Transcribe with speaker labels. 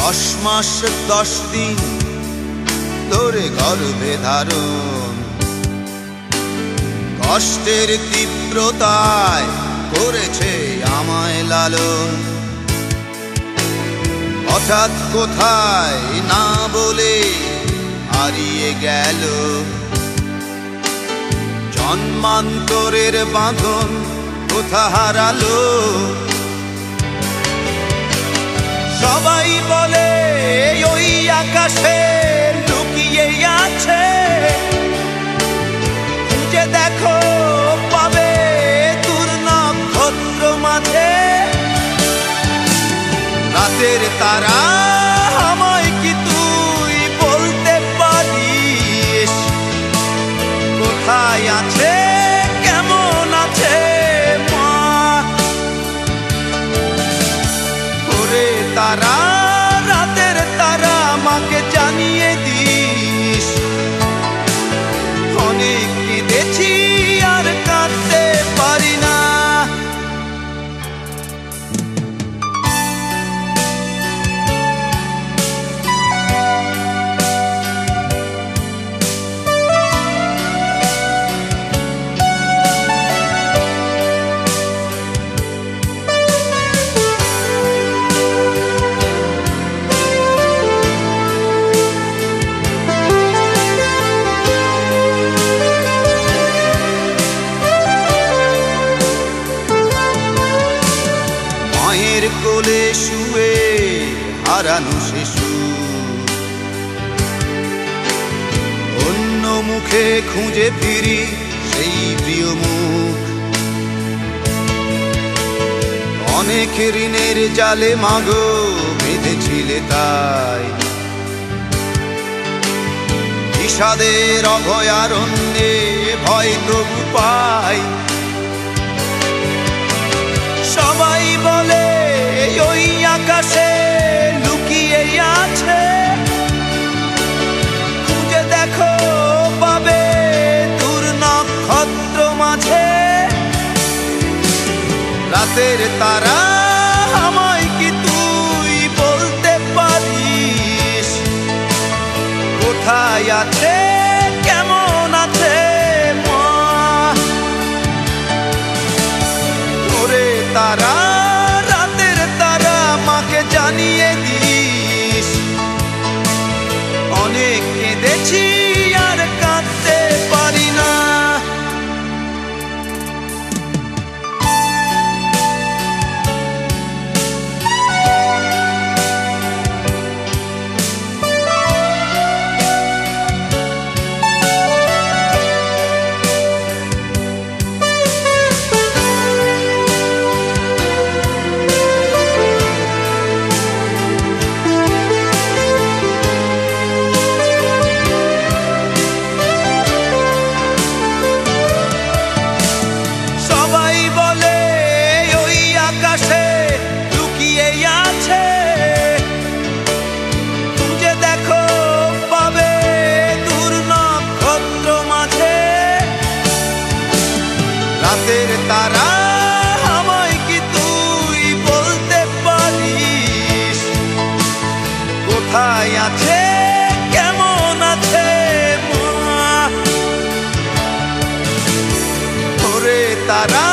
Speaker 1: 10 মাস 10 দিন ধরে গর্ভে ধারণ, কষ্টের তীব্রতায় করেছে আমায় লালন। হঠাৎ কোথায় না বলে হারিয়ে গেল, জন্মান্তরের বাঁধন কোথা হারালো। সবাই বলে ওই আকাশে লুকিয়ে আছে, খুঁজে দেখো পাবে দূর নক্ষত্র মাঝে। রাতের তারা আমায় কি তুই বলতে পারিস, কোথায় আছে কেমন আছে মা? ওরে তারা, রাতের তারা, মাকে জানিয়ে দিস। অনেক কেঁদেছি আর কাঁদতে পারি না। মায়ের কোলে শুয়ে হারানো শিশু, অন্য মুখে খুঁজে ফিরি সেই প্রিয় মুখ। অনেক ঋণের জালে মাগো বেঁধেছিলে তাই, বিষাদের অভয়ারণ্যে ভয় তবু পাই। সবাই বলে ওই আকাশে লুকিয়ে আছে, খুঁজে দেখো পাবে দূর নক্ষত্র মাঝে। রাতের তারা আমায় কি তুই বলতে পারিস, কোথায় আছে কেমন আছে মা? ওরে তারা, রাতের তারা, মাকে জানিয়ে দিস। অনেক কেঁদেছি আর কাঁদতে পারি না। রাতের তারা আমায় কি তুই বলতে পারিস, কোথায় আছে কেমন আছে মা? ওরে তারা।